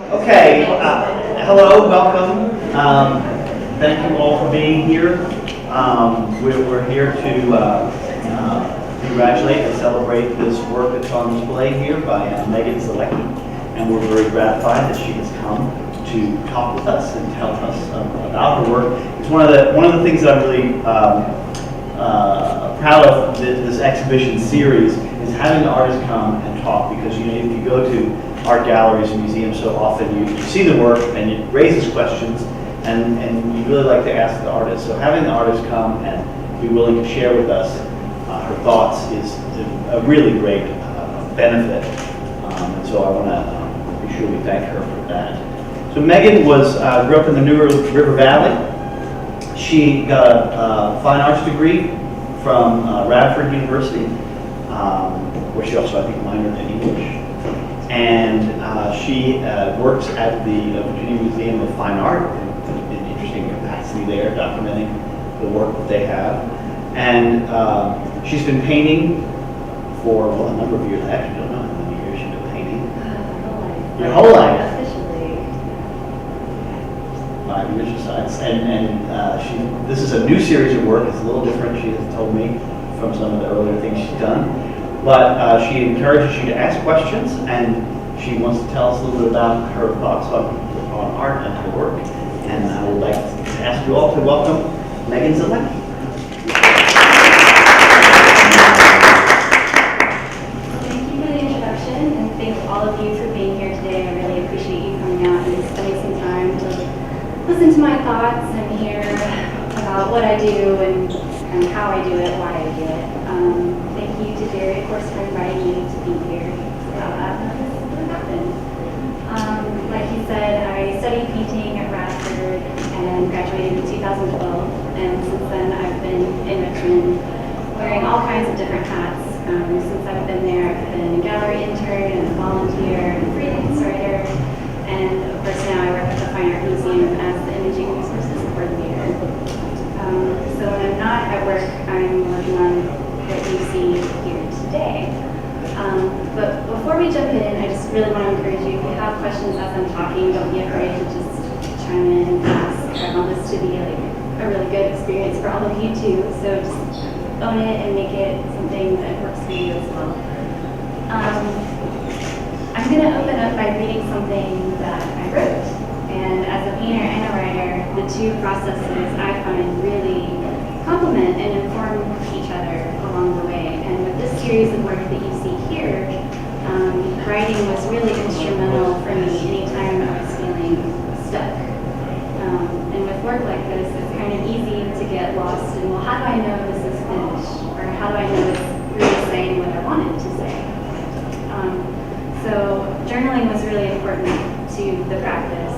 Okay, hello, welcome. Thank you all for being here. We're here to congratulate and celebrate this work that's on display here by Megan Zalecki, and we're very gratified that she has come to talk with us and tell us about her work. It's one of the things that I'm really proud of this exhibition series is having the artists come and talk, because if you go to art galleries and museums, so often you see the work and it raises questions, and you really like to ask the artist. So having the artist come and be willing to share with us her thoughts is a really great benefit. And so I want to be sure we thank her for that. So Megan grew up in the New River Valley. She got a fine arts degree from Radford University, where she also, I think, minored in English. And she works at the Virginia Museum of Fine Art in an interesting capacity there, documenting the work that they have. And she's been painting for, well, a number of years. I actually don't know how many years she's been painting. Your whole life. Officially. 5 years besides. And this is a new series of work. It's a little different, she has told me, from some of the earlier things she's done. But she encourages you to ask questions, and she wants to tell us a little bit about her thoughts on art and her work. And I would like to ask you all to welcome Megan Zalecki. Thank you for the introduction, and thank all of you for being here today. I really appreciate you coming out and spending some time to listen to my thoughts and hear about what I do and how I do it, why I do it. Thank you to Jerry, of course, for inviting me to be here. That would happen. Like he said, I studied painting at Radford and graduated in 2012. And since then, I've been in Richmond wearing all kinds of different hats. Since I've been there, I've been a gallery intern and a volunteer and a freelance writer. And of course, now I work at the Fine Art Museum as the Imaging Resources Coordinator. So when I'm not at work, I'm working on what you see here today. But before we jump in, I just really want to encourage you, if you have questions as I'm talking, don't be afraid to just chime in and ask. I want this to be like a really good experience for all of you too. So just own it and make it something that works for you as well. I'm going to open up by reading something that I wrote. And as a painter and a writer, the two processes I find really complement and inform each other along the way. And with this series of work that you see here, writing was really instrumental for me anytime I was feeling stuck. And with work like this, it's kind of easy to get lost in, well, how do I know this is finished? Or how do I know it's really saying what I want it to say? So journaling was really important to the practice,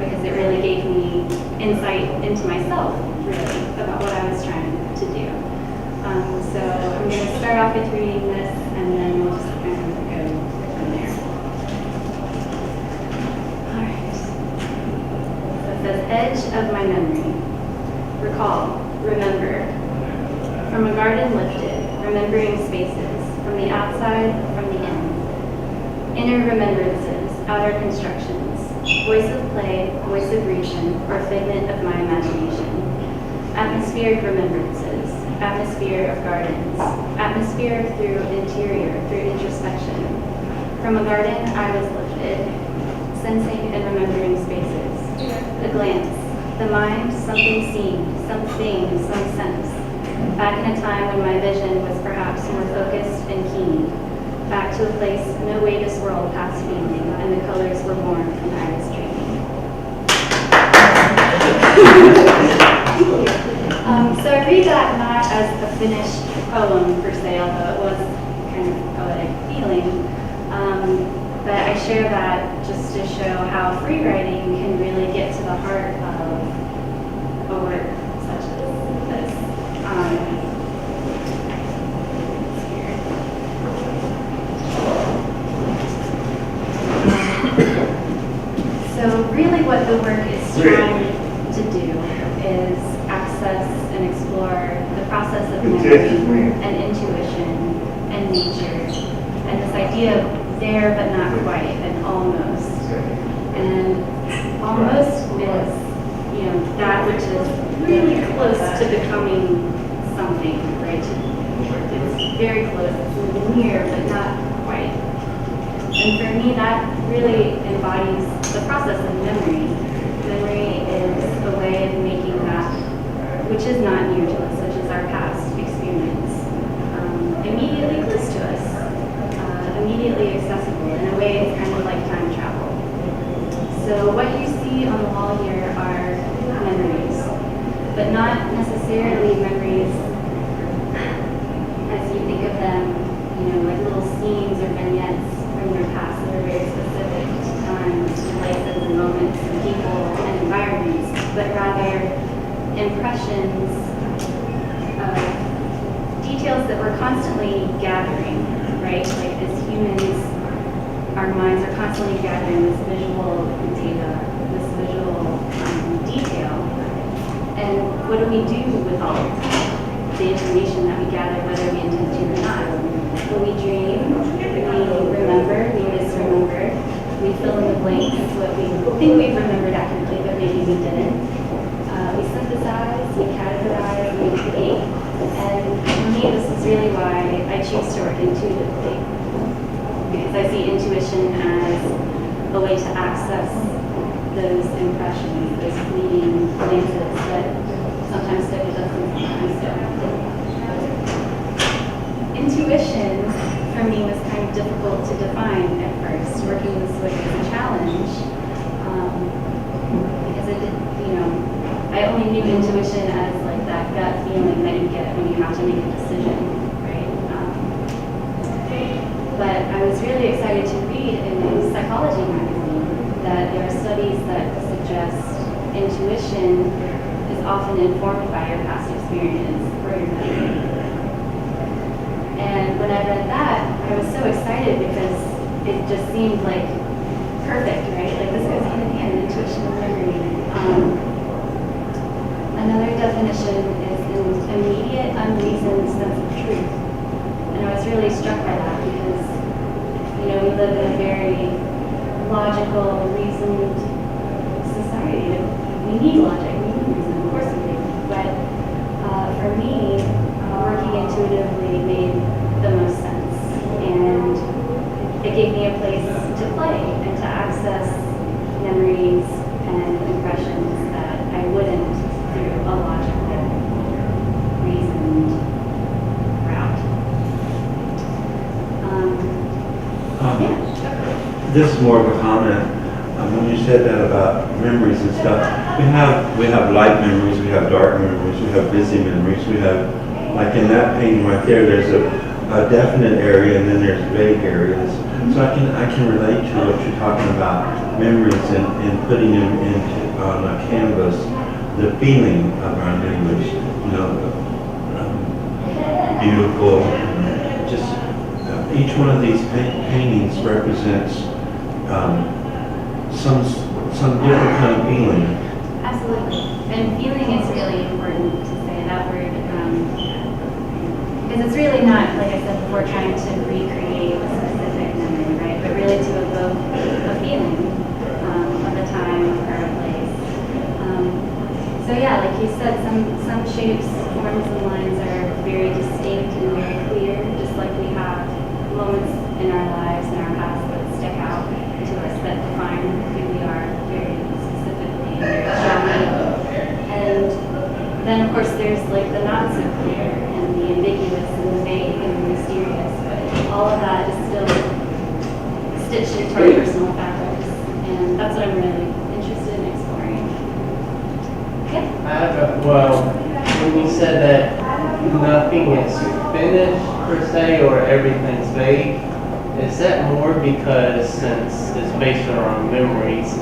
because it really gave me insight into myself, really, about what I was trying to do. So I'm going to start off with reading this, and then we'll just kind of go from there. All right. So it says, edge of my memory. Recall, remember. From a garden lifted, remembering spaces, from the outside, from the in. Inner remembrances, outer constructions. Voice of play, voice of reason, or figment of my imagination. Atmospheric remembrances, atmosphere of gardens, atmosphere through interior, through introspection. From a garden I was lifted, sensing and remembering spaces. A glance, the mind, something seen, something, some sense. Back in a time when my vision was perhaps more focused and keen. Back to a place no way this world passed feeling, and the colors were born from I was dreaming. So I read that not as a finished poem per se, although it was kind of a poetic feeling. But I share that just to show how free writing can really get to the heart of a work such as this. So really what the work is trying to do is access and explore the process of memory and intuition and nature and this idea of there but not quite and almost. And almost is, that which is really close to becoming something, right? It's very close, it's near, but not quite. And for me, that really embodies the process of memory. Memory is a way of making that which is not near to us, such as our past experience, immediately close to us, immediately accessible. In a way, it's kind of like time travel. So what you see on the wall here are memories, but not necessarily memories as you think of them, like little scenes or vignettes from your past that are very specific to times, places, and moments, and people, and environments, but rather impressions of details that we're constantly gathering, right? Like as humans, our minds are constantly gathering this visual data, this visual detail. And what do we do with all the information that we gather, whether we intend to or not? When we dream, we remember, we misremember, we fill in the blanks, what we think we've remembered accurately, but maybe we didn't. We synthesize, we categorize, we create. And for me, this is really why I choose to work intuitively. Because I see intuition as a way to access those impressions, those fleeting glances that sometimes stick with us and sometimes don't. Intuition, for me, was kind of difficult to define at first, working this way as a challenge. Because it did, I only knew intuition as like that gut feeling that you get when you have to make a decision, right? But I was really excited to read in a psychology magazine that there are studies that suggest intuition is often informed by your past experience or your memory. And when I read that, I was so excited because it just seemed like perfect, right? Like this goes hand in hand, intuition and memory. Another definition is an immediate, unreasoned sense of truth. And I was really struck by that because, we live in a very logical, reasoned society. We need logic, we need reason, of course we do. But for me, working intuitively made the most sense. And it gave me a place to play and to access memories and impressions that I wouldn't through a logical, reasoned route. This is more of a comment. When you said that about memories and stuff, we have light memories, we have dark memories, we have busy memories, we have, like in that painting right there, there's a definite area and then there's vague areas. So I can relate to what you're talking about, memories and putting them into on a canvas, the feeling around English, beautiful. Just each one of these paintings represents some different kind of feeling. Absolutely. And feeling is really important to say that word. Because it's really not, like I said before, trying to recreate a specific memory, right? But really to evoke a feeling of a time or a place. So yeah, like you said, some shapes, forms, and lines are very distinct and very clear, just like we have moments in our lives and our past that stick out to us, that define who we are very specifically and very strongly. And then of course there's like the not so clear and the ambiguous and the vague and the mysterious, but all of that is still stitched into our personal fabrics, and that's what I'm really interested in exploring. Yeah? Well, when you said that nothing is finished per se or everything's vague, is that more because since it's based on our memories,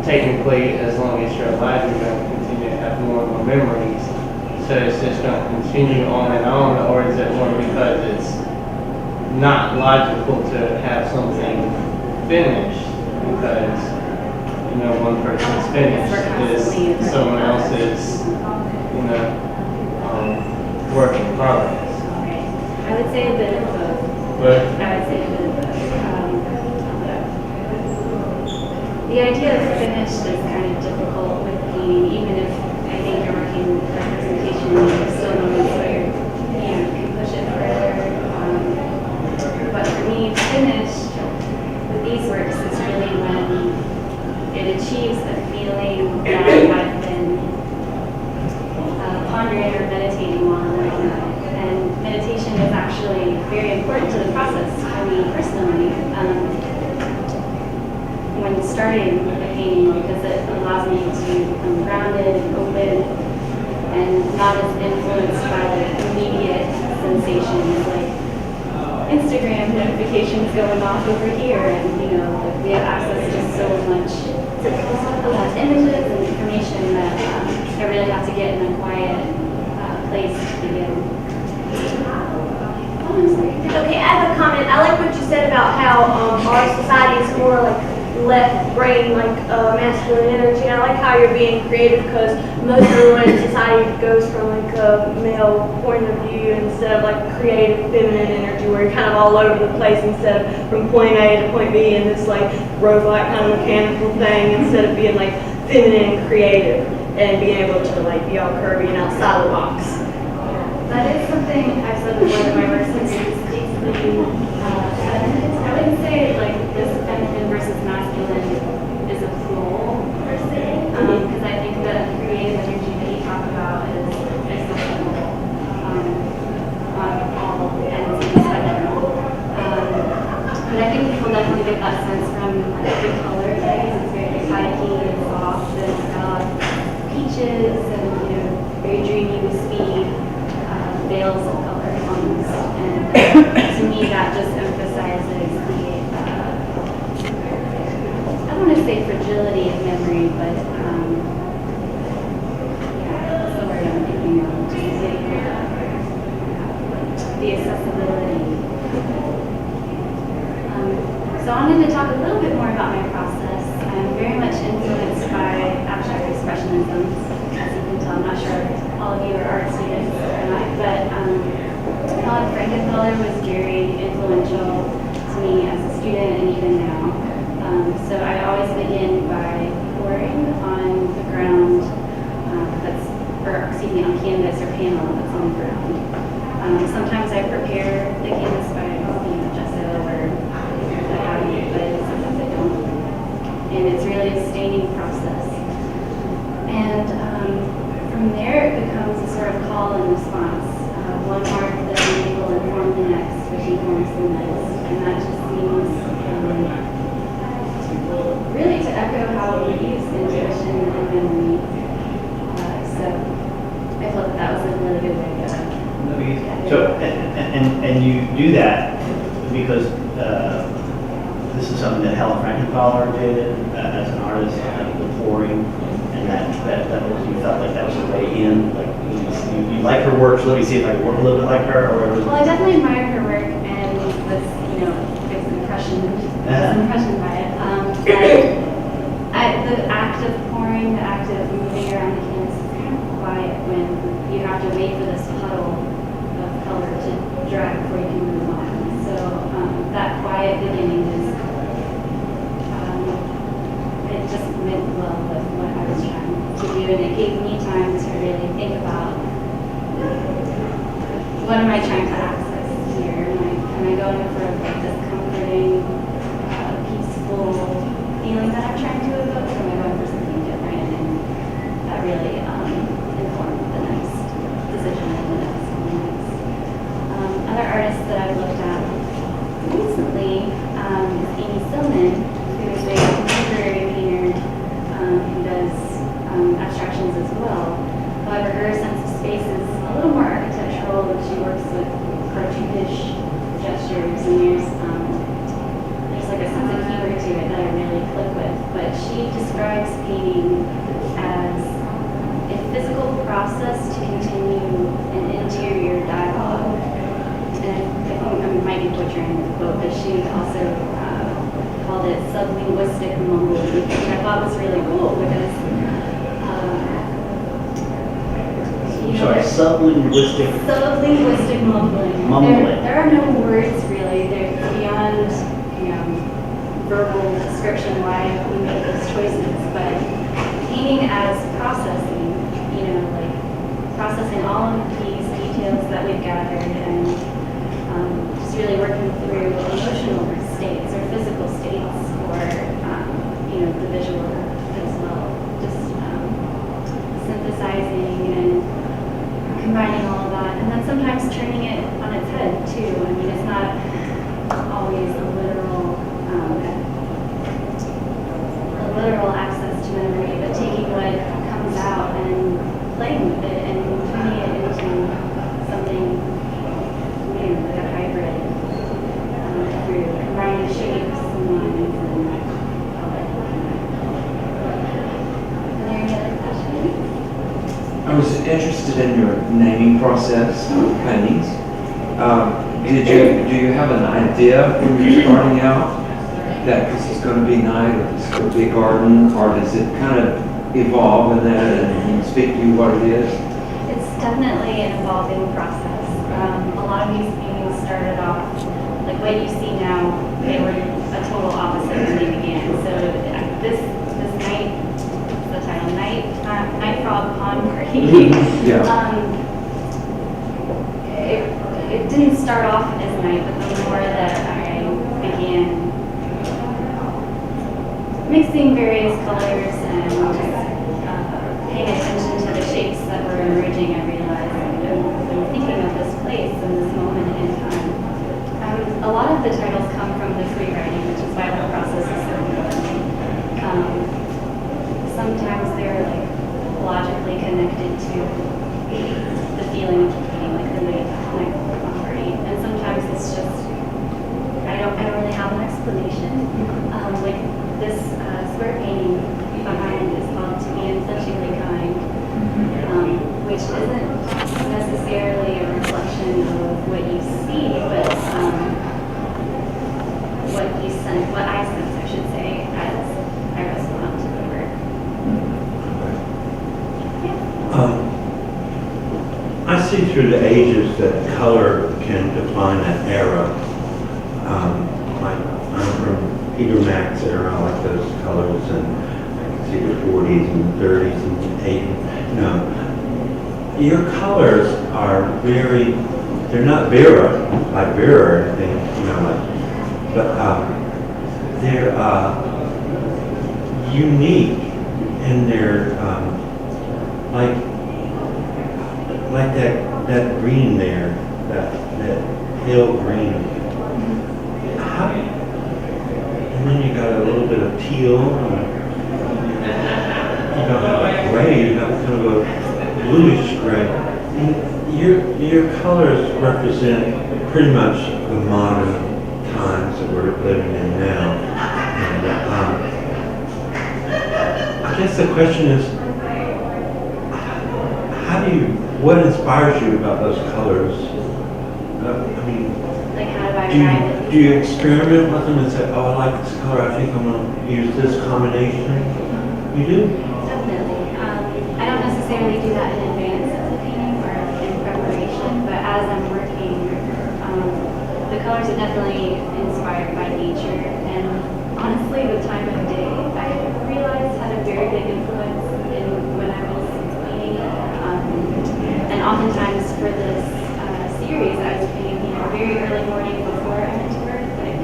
technically as long as you're alive you're going to continue to have more and more memories, so it's just going to continue on and on, or is it more because it's not logical to have something finished because one person's finished is someone else's work in progress? I would say a bit of both. But I would say a bit of both. the idea of finished is kind of difficult with painting, even if I think you're working representation, there's still moments where you can push it further. But for me, finished with these works is really when it achieves the feeling that I've been pondering or meditating while I'm working on it. And meditation is actually very important to the process for me personally. When starting a painting, because it allows me to become grounded and open and not as influenced by the immediate sensations like Instagram notifications going off over here, and you know, we have access to so much images and information that I really have to get in a quiet place to begin. Okay, I have a comment. I like what you said about how our society is more like left brain, like masculine energy. And I like how you're being creative, because most everyone in society goes from like a male point of view instead of like creative feminine energy, where you're kind of all over the place instead of from point A to point B in this like robot kind of mechanical thing, instead of being like feminine and creative and being able to like be all curvy and outside the box. That is something I've said before that my work since it's basically I wouldn't say like this feminine versus masculine is a role per se, because I think the creative energy that you talk about is essential on all ends of the spectrum. But I think people definitely get that sense from the color things. It's very spiky and soft, and it's got peaches and very dreamy, wispy veils of color almost. And to me, that just emphasizes the I don't want to say fragility of memory, but yeah, that's the word I'm thinking of. Just the accessibility. So I wanted to talk a little bit more about my process. I'm very much influenced by abstract expressionism, as you can tell. I'm not sure if all of you are art students or not, but Helen Frankenthaler was very influential to me as a student and even now. So I always begin by pouring on the ground on canvas or panel that's on the ground. Sometimes I prepare the canvas by gesso or what have you, but sometimes I don't. And it's really a staining process. And from there it becomes a sort of call and response. One mark that will inform the next, which informs the next. And that just seems really to echo how we use intuition and memory. So I felt that was a really good way to go. So, and you do that because this is something that Helen Frankenthaler did as an artist, the pouring, and that was, you felt like that was a way in, like you like her work, so let me see if I can work a little bit like her, or Well, I definitely admire her work and was, gives an impression by it. But the act of pouring, the act of moving around the canvas is kind of quiet when you have to wait for this puddle of color to dry before you can move on. So that quiet beginning is, it just went well with what I was trying to do, and it gave me time to really think about what am I trying to access here? Am I going for like this comforting, peaceful feeling that I'm trying to evoke, or am I going for something different? And that really informed the next decision and the next and the next. Other artists that I've looked at recently is Amy Stillman, who is a contemporary painter who does abstractions as well. However, her sense of space is a little more architectural. She works with cartoonish gestures, and there's like a sense of humor to it that I really click with. But she describes painting as a physical process to continue an interior dialogue. And I might be butchering the quote, but she also called it sublinguistic mumbling, which I thought was really cool because sublinguistic mumbling. There are no words really. They're beyond verbal description why we make those the visual as well. Just synthesizing and combining all of that, and then sometimes turning it on its head too. I mean, it's not always a literal access to memory, but taking what comes out and playing with it and turning it into something new, like a hybrid, through combining shapes and lines and color. Are there any other questions? I was interested in your naming process of paintings. Do you have an idea when you're starting out that this is going to be night or this is going to be a garden, or does it kind of evolve in that and speak to you what it is? It's definitely an evolving process. A lot of these paintings started off, like what you see now, they were a total opposite when they began. So this night, the title, Night Frog Pond Party. Yeah. It didn't start off as night, but the more that I began mixing various colors and just paying attention to the shapes that were emerging, I realized I'm thinking of this place and this moment in time. A lot of the titles come from the free writing, which is why the process is so important. Sometimes they're like logically connected to the feeling of the painting, like the night party, and sometimes it's just I don't really have an explanation. Like this square painting behind is called To Be Intentionally Kind, which isn't necessarily a reflection of what you see, but what I sense, I should say, as I respond to the work. I see through the ages that color can define an era. Like I'm from Peter Max era, I like those colors, and I can see the 40s and 30s and 80s. Your colors are they're not like Vera or anything, but they're unique, and they're like that green there, that pale green. And then you got a little bit of teal, you got gray, you got kind of a bluish gray. And your colors represent pretty much the modern times that we're living in now. And I guess the question is, what inspires you about those colors? Like how do I write it? Do you experiment with them and say, oh, I like this color, I think I'm going to use this combination? You do? Definitely. I don't necessarily do that in advance of the painting or in preparation, but as I'm working, the colors are definitely inspired by nature, and honestly, the time of day, I realized had a very big influence in when I was painting. And oftentimes for this series, I was painting very early morning before I went to work, like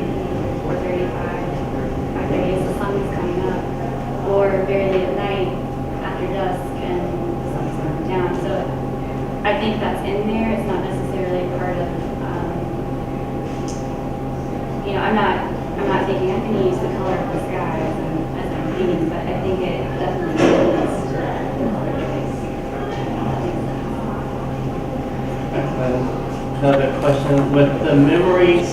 4:35, 5:30 as the sun was coming up, or very late at night after dusk and the sun's going down. So I think that's in there. It's not necessarily part of, I'm not thinking I'm going to use the color of the sky as I'm painting, but I think it definitely influenced the color choice. Another question, with the memories,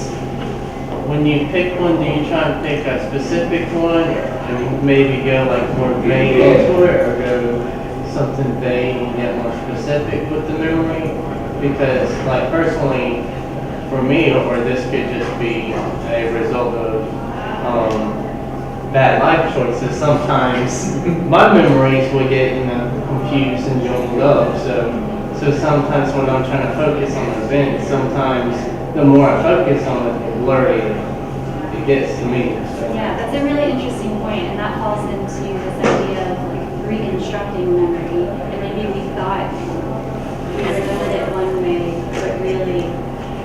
when you pick one, do you try and pick a specific one and maybe go like more vague into it, or go something vague and get more specific with the memory? Because like personally, for me, or this could just be a result of bad life choices. Sometimes my memories will get confused and jumbled up. So sometimes when I'm trying to focus on an event, sometimes the more I focus on it, the blurry it gets to me. So. Yeah, that's a really interesting point, and that falls into this idea of like reconstructing memory. And maybe we thought we remembered it one way, but really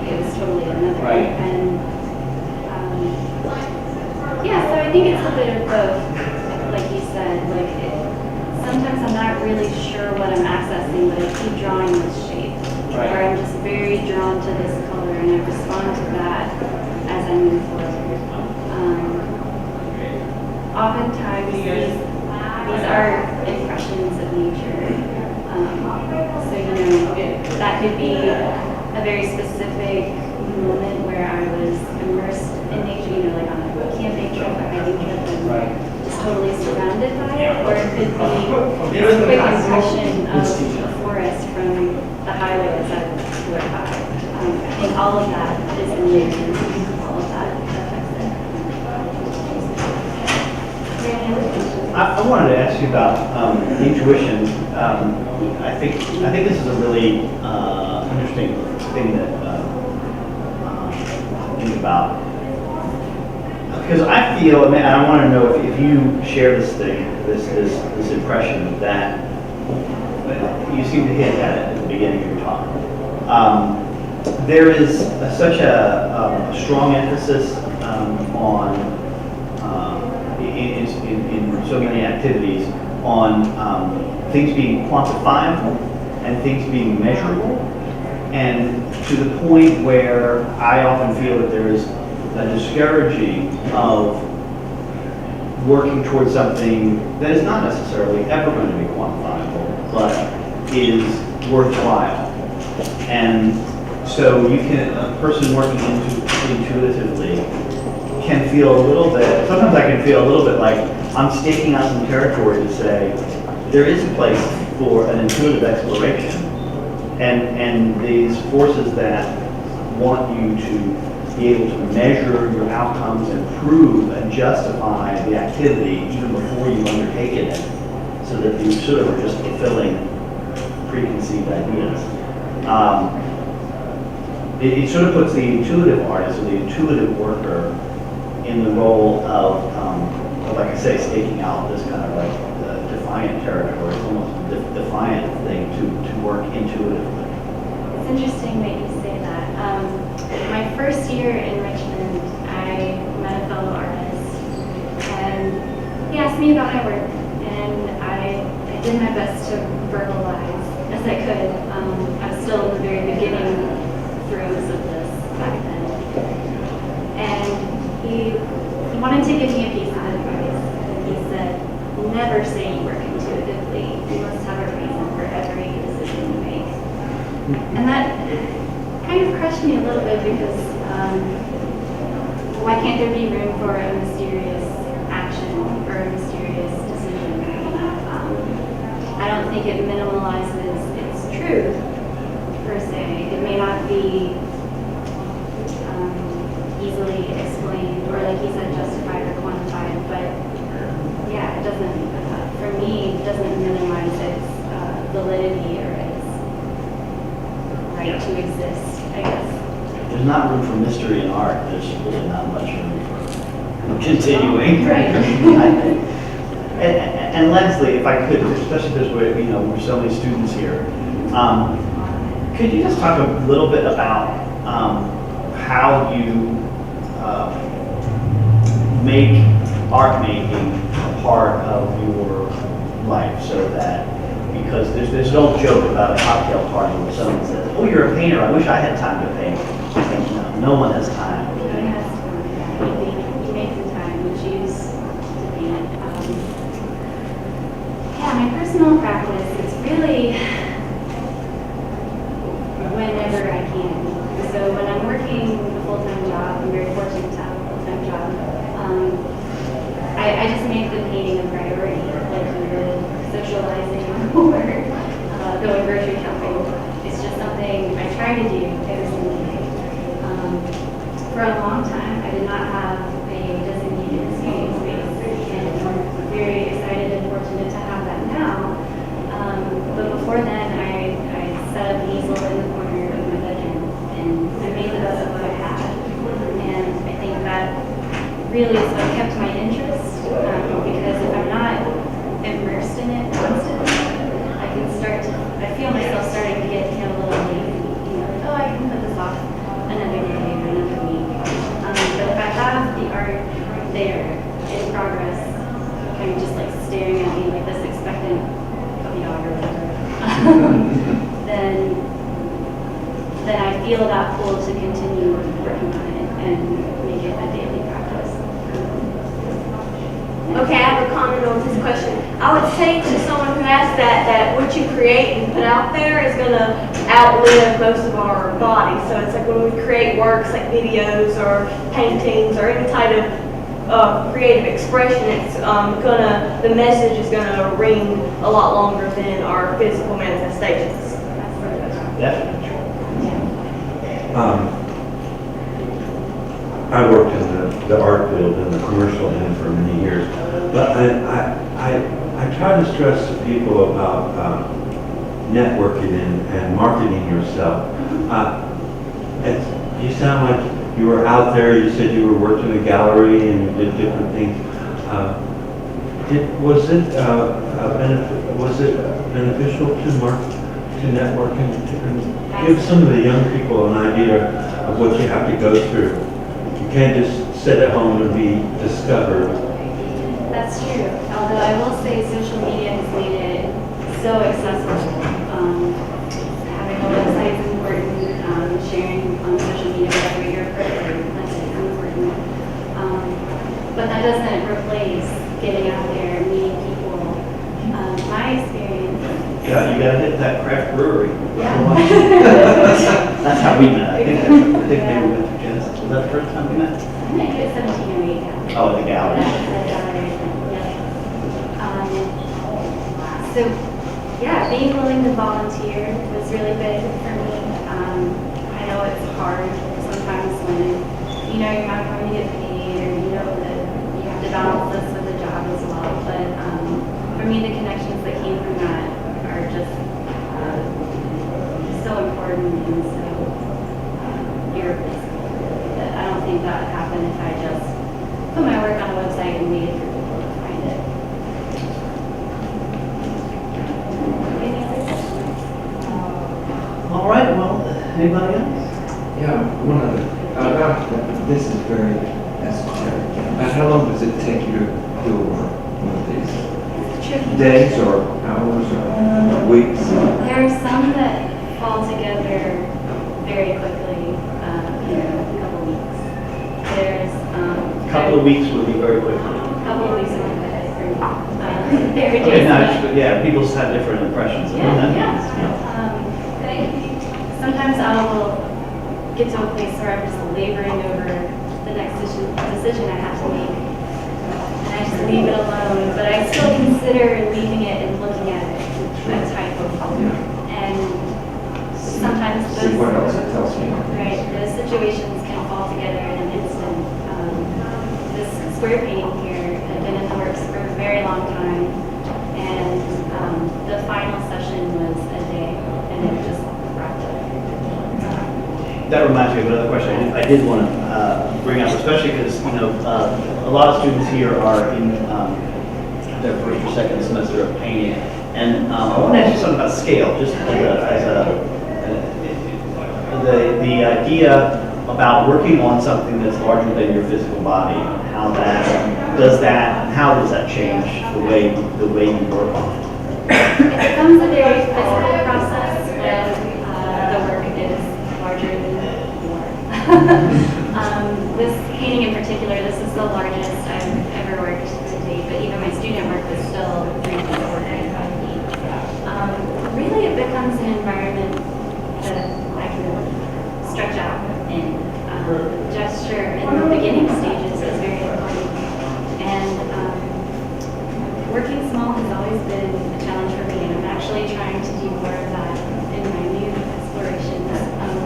it was totally another. Right. And yeah, so I think it's a bit of both. I keep drawing this shape. Right. Or I'm just very drawn to this color and I respond to that as I move forward. Oftentimes these are impressions of nature. So, that could be a very specific moment where I was immersed in nature, like on a camping trip, a hiking trip, and just totally surrounded by it. Or it could be a quick impression of a forest from the highway as I went by. I think all of that is in there, and all of that affects it. Is there any other questions? I wanted to ask you about intuition. I think this is a really interesting thing that I think about, because I feel, and I want to know if you share this thing, this impression that you seem to hit at it at the beginning of your talk. There is such a strong emphasis on in so many activities on things being quantifiable and things being measurable, and to the point where I often feel that there is a discouraging of working towards something that is not necessarily ever going to be quantifiable, but is worthwhile. And so you can, a person working intuitively can feel a little bit, sometimes I can feel a little bit like I'm staking out some territory to say, there is a place for an intuitive exploration, and these forces that want you to be able to measure your outcomes and prove and justify the activity even before you've undertaken it, so that you sort of are just fulfilling preconceived ideas. It sort of puts the intuitive artist or the intuitive worker in the role of like I say, staking out this kind of like defiant territory. It's almost a defiant thing to work intuitively. It's interesting that you say that. My first year in Richmond, I met a fellow artist, and he asked me about my work, and I did my best to verbalize as I could. I was still in the very beginning throes of this back then, and he wanted to give me a piece of advice. He said, never say you work intuitively. You must have a reason for every decision you make. And that kind of crushed me a little bit because why can't there be room for a mysterious action or a mysterious decision? I don't think it minimalizes its truth, per se. It may not be easily explained, or like you said, justified or quantified, but yeah, it doesn't, for me, it doesn't minimize its validity or its right to exist, I guess. There's not room for mystery in art. There's really not much room for continuing. Right. And Leslie, if I could, especially because we're so many students here, could you just talk a little bit about how you make art making a part of your life, so that, because there's an old joke about a cocktail party where someone says, oh, you're a painter, I wish I had time to paint. I think no one has time. You make the time, you choose to paint. Yeah, my personal practice is really whenever I can. So when I'm working a full-time job, I'm very fortunate to have a full-time job. I just make the painting a priority, like you would socializing or going grocery shopping. It's just something I try to do every single day. For a long time, I did not have a designated studio space, and I'm very excited and fortunate to have that now. But before then, I set up an easel in the corner of my bedroom, and I made the best of what I had. And I think that really is what kept my interest, because if I'm not immersed in it constantly, I feel myself starting to get a little lazy, like, oh, I can put this off another day or another week. But if I have the art there in progress, kind of just like staring at me like this expectant puppy dog or whatever, feel that pull to continue working on it and make it a daily practice. Okay, I have a comment on this question. I would say to someone who asked that what you create and put out there is going to outlive most of our bodies. So it's like when we create works like videos or paintings or any type of creative expression, it's the message is gonna ring a lot longer than our physical manifestations. Definitely. I worked in the art field in the commercial end for many years, but I try to stress to people about networking and marketing yourself. You sound like you were out there. You said you were working in a gallery and you did different things. Was it beneficial to network and give some of the young people an idea of what you have to go through? You can't just sit at home and be discovered. That's true. Although I will say social media has made it so accessible. Having a website is important. Sharing on social media whatever you're preferring, that's important. But that doesn't replace getting out there and meeting people. My experience. Yeah, you gotta hit that craft brewery. Yeah. That's how we met. I think maybe we went to Genesis. Was that the first time we met? I think it was 1708 now. Oh, the gallery. So, yeah, being willing to volunteer was really big for me. I know it's hard sometimes when you know you're not going to get paid, or you know that you have to balance this with a job as well. But for me, the connections that came from that are just so important and so irreplaceable. That I don't think that would happen if I just put my work on a website and waited for people to find it. Any other questions? All right, well, anybody else? Yeah, one of the, this is very esoteric. About how long does it take you to do one of these? Days or hours or weeks? There are some that fall together very quickly, in a couple weeks. There's A couple of weeks would be very quickly. a couple of weeks of very Okay, no, days. but yeah, people just have different impressions of Yeah, that. yeah. Sometimes I will get to a place where I'm just laboring over the next decision I have to make. And I just leave it alone, but I still consider leaving it and looking at it a type of and sometimes See what else it tells me. right, those situations can fall together in an instant. This square painting here had been in the works for a very long time, and the final session was a day, and it just wrapped up. That reminds me of another question I did want to bring up, especially because, you know, a lot of students here are in their first or second semester of painting. And I want to ask you something about scale, just the idea about working on something that's larger than your physical body, how does that change the way you work on it? It becomes a very physical process when the work is larger than more. This painting in particular, this is the largest I've ever worked to date, but even my student work was still 3 feet or 5 feet. Really, it becomes an environment that I can stretch out in. Gesture in the beginning stages is very important. And working small has always been a challenge for me, and I'm actually trying to do more of that in my new explorations.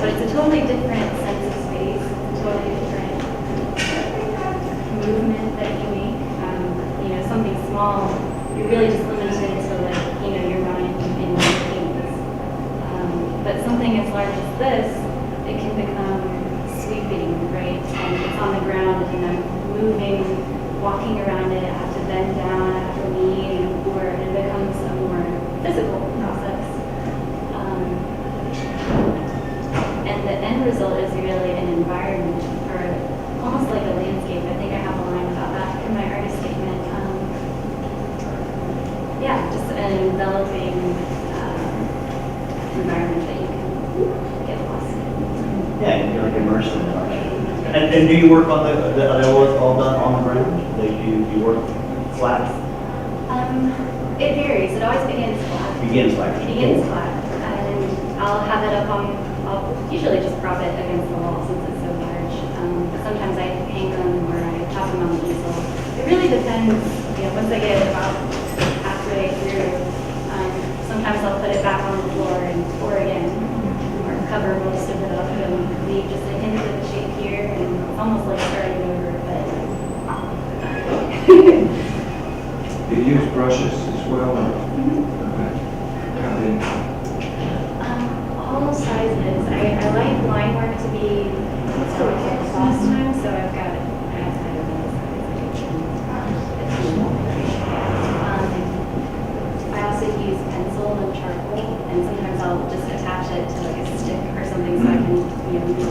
But it's a totally different sense of space, a totally different movement that you make. You know, something small, you're really just limited to, like, you know, your mind and your things. But something as large as this, it can become sweeping, right? And it's on the ground, and I'm moving, walking around it. I have to bend down, I have to lean forward. It becomes a more physical process. And the end result is really an environment, or almost like a landscape. I think I have a line about that in my artist statement. Yeah, just an enveloping environment that you can get lost in. And do you work on are they all done on the ground? You work flat? It varies. It always begins flat. Begins like. Begins flat. And I'll have it up on, I'll usually just prop it against the wall since it's so large. But sometimes I hang them or I top them on the easel. It really depends, once I get about halfway through, sometimes I'll put it back on the floor and pour again, or cover most of it up and leave just a hint of the shape here, and it's almost like starting over, but. Do you use brushes as well? Or? Okay. How big? All sizes. I like line work to be so cross time, so I've got I also use pencil and charcoal, and sometimes I'll just attach it to like a stick or something so I can, move it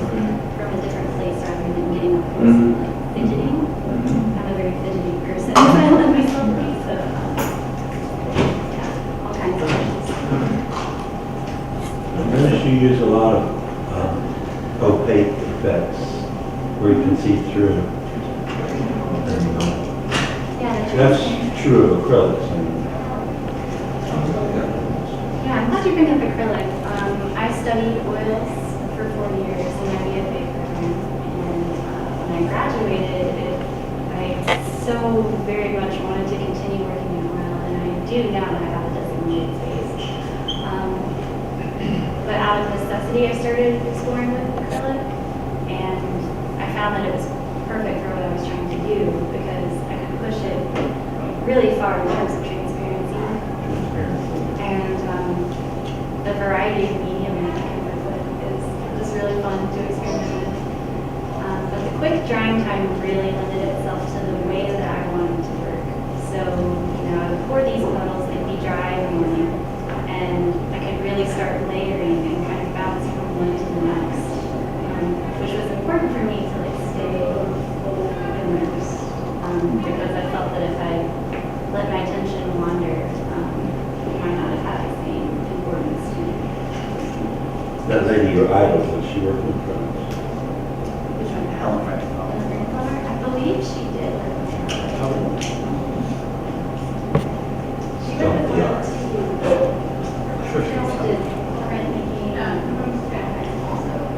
from a different place rather than getting up close and like fidgeting. I'm a very fidgety person. I let myself be, so yeah, all kinds of things. I notice you use a lot of opaque effects where you can see through. Yeah, That's true of acrylics. yeah, I'm glad you bring up acrylic. I studied oils for 4 years in my BFA program, and when I graduated, I so very much wanted to continue working in oil, and I do now that I have a designated space. But out of necessity, I started exploring with acrylic, and I found that it was perfect for what I was trying to do because I could push it really far in terms of transparency. And the variety of medium that you can work with is just really fun to experiment with. But the quick drying time really lended itself to the way that I wanted to work. So, I would pour these puddles, they'd be dry in the morning, and I could really start layering and kind of bounce from one to the next, which was important for me to stay immersed, because I felt that if I let my attention wander, it might not have had the same importance to me. That lady, your idol, was she working for us? Which one? Helen Frank. I believe she did. She worked with Yeah. us too. Sure. She also did printmaking.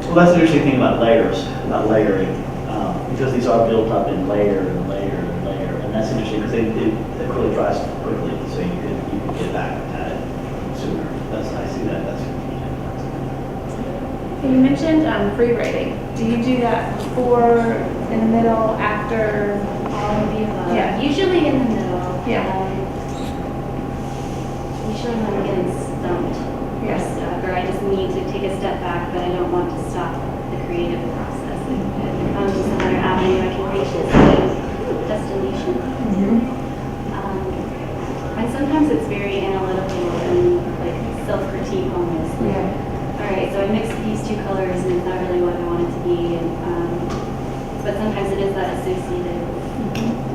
Well, that's the interesting thing about layers, about layering, because these are built up in layer and layer and layer, and that's interesting because it really dries quickly, so you could get back at it sooner. I see that. That's You mentioned free writing. Do you do that before, in the middle, after? All of the above. Yeah. Usually in the middle. Yeah. Usually when I'm getting stumped or Yes. stuck, or I just need to take a step back, but I don't want to stop the creative process. It becomes another avenue I can reach this destination. And sometimes it's very analytical and like self-critique almost. Like, all right, so I mixed these two colors and it's not really what I want it to be. And, but sometimes it is that associative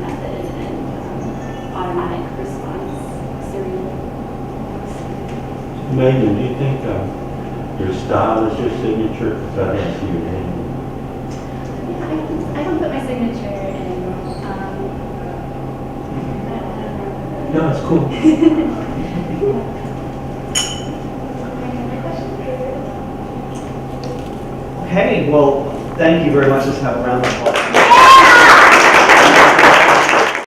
method and automatic response. Surreal. Megan, do you think your style is your signature? Because I didn't see your name. Yeah, I don't put my signature in. No, it's cool. Okay, well, thank you very much. Let's have a round of applause.